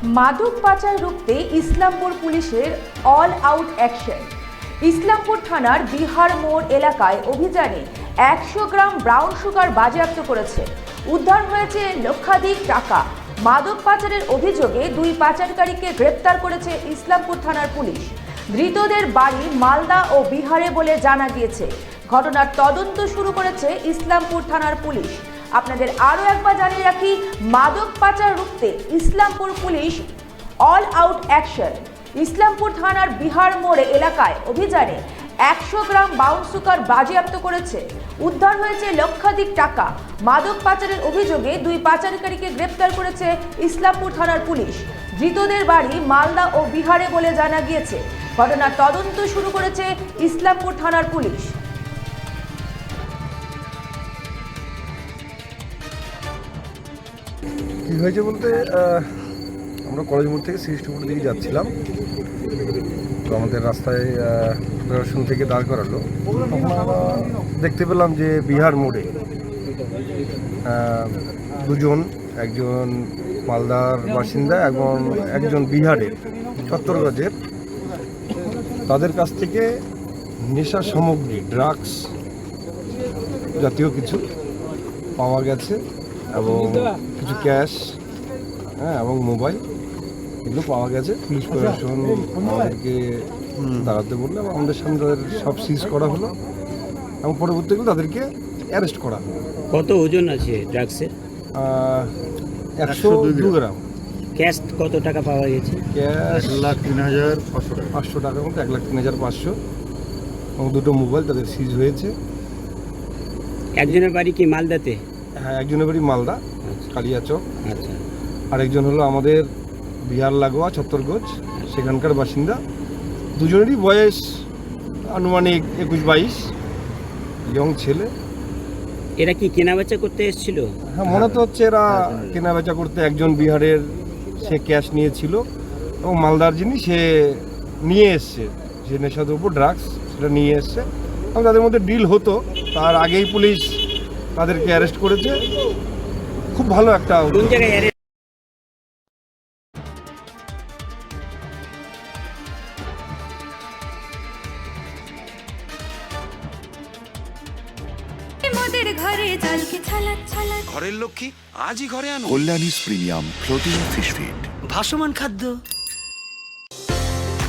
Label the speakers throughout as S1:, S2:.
S1: মাদক পাচার রুখতে ইসলামপুর পুলিশের অল আউট অ্যাকশন। ইসলামপুর থানার বিহার মোড় এলাকায় অভিযানে 100 গ্রাম ব্রাউন সুগার বাজেয়াপ্ত করেছে। উদ্ধার হয়েছে লক্ষাধিক টাকা। মাদক পাচারের অভিযোগে 2 পাচারকারীকে গ্রেপ্তার করেছে ইসলামপুর থানার পুলিশ। ধৃতদের বাড়ি মালদা ও বিহারে বলে জানা গিয়েছে। ঘটনার তদন্ত শুরু করেছে ইসলামপুর থানার পুলিশ। আপনাদের আরও একবার জানিয়ে রাখি, মাদক পাচার রুখতে Islampur police all out action. Islampur থানার বিহার মোড় এলাকায় অভিযানে 100 গ্রাম ব্রাউন সুগার বাজেয়াপ্ত করেছে। উদ্ধার হয়েছে লক্ষাধিক টাকা। মাদক পাচারের অভিযোগে 2 পাচারকারীকে গ্রেপ্তার করেছে ইসলামপুর থানার পুলিশ। ধৃতদের বাড়ি মালদা ও বিহারে বলে জানা গিয়েছে। ঘটনার তদন্ত শুরু করেছে ইসলামপুর থানার পুলিশ।
S2: কী হয়েছে বলতে আমরা কলেজ মোড় থেকে শ্রীষ্ঠপুর দিকে যাচ্ছিলাম, তো আমাদের রাস্তায় দর্শন থেকে দাঁড় করালো। আমরা দেখতে পেলাম যে বিহার মোড়ে দুজন, একজন মালদার বাসিন্দা এবং একজন বিহারের ছত্তরগঞ্জের, তাদের কাছ থেকে নেশা সামগ্রী, ড্রাগস জাতীয় কিছু পাওয়া গেছে এবং কিছু ক্যাশ এবং মোবাইল এগুলো পাওয়া গেছে। পুলিশ প্রশাসন আমাদেরকে দাঁড়াতে বললো এবং আমাদের সামনে সব সিজ করা হলো এবং পরবর্তীকালে তাদেরকে অ্যারেস্ট করা হলো।
S3: কত ওজন আছে ড্রাগসের?
S2: 102 গ্রাম।
S3: ক্যাশ কত টাকা পাওয়া গেছে?
S2: ক্যাশ 1,03,500 টাকার মতো, 1,03,500 এবং 2টো মোবাইল তাদের সিজ হয়েছে।
S3: একজনের বাড়ি কি মালদাতে?
S2: হ্যাঁ, একজনের বাড়ি মালদা কালিয়াচক,
S3: আচ্ছা।
S2: আরেকজন হলো আমাদের বিহার লাগোয়া ছত্তরগঞ্জ, সেখানকার বাসিন্দা। দুজনেরই বয়স আনুমানিক 21-22, ইয়ং ছেলে।
S3: এরা কি কেনাবেচা করতে এসেছিল?
S2: হ্যাঁ, মনে তো হচ্ছে এরা কেনাবেচা করতে। একজন বিহারের, সে ক্যাশ নিয়েছিল এবং মালদার যিনি, সে নিয়ে এসছে যে নেশাদ্রব্য ড্রাগস, সেটা নিয়ে এসছে এবং তাদের মধ্যে ডিল হতো। তার আগেই পুলিশ তাদেরকে অ্যারেস্ট করেছে। খুব ভালো একটা।
S3: কোন জায়গায় অ্যারেস্ট?
S4: ঘরের লক্ষ্মী আজই ঘরে আনো
S5: কল্যাণীস প্রিমিয়াম প্রোটিন ফিশ ফিড,
S4: ভাসমান খাদ্য।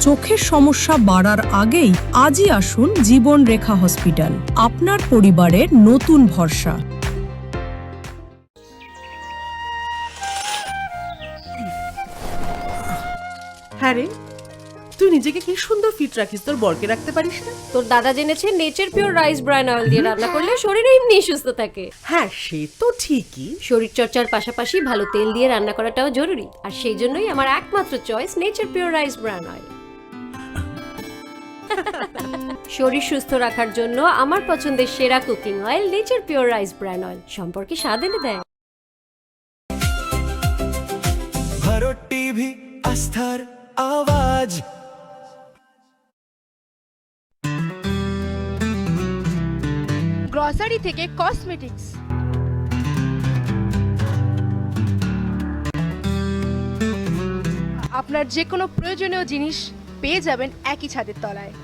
S6: চোখের সমস্যা বাড়ার আগেই আজই আসুন জীবন রেখা হসপিটাল, আপনার পরিবারের নতুন ভরসা।
S7: হ্যাঁ রে, তুই নিজেকে কি সুন্দর ফিট রাখিস, তোর বরকে রাখতে পারিস না?
S8: তোর দাদা জেনেছে nature pure rice bran oil দিয়ে রান্না করলে শরীর এমনি সুস্থ থাকে।
S7: হ্যাঁ, সে তো ঠিকই।
S8: শরীর চর্চার পাশাপাশি ভালো তেল দিয়ে রান্না করাটাও জরুরি, আর সেই জন্যই আমার একমাত্র choice nature pure rice bran oil. শরীর সুস্থ রাখার জন্য আমার পছন্দের সেরা cooking oil nature pure rice bran oil, সম্পর্কে স্বাদ এনে দেয়।
S9: ভারত টিভি, আস্থার আওয়াজ।
S10: গ্রসারি থেকে কসমেটিক্স, আপনার যে কোনো প্রয়োজনীয় জিনিস পেয়ে যাবেন একই ছাদের তলায়।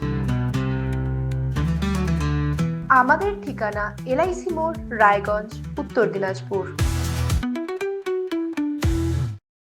S11: আমাদের ঠিকানা LIC মোড়, রায়গঞ্জ, উত্তর দিনাজপুর।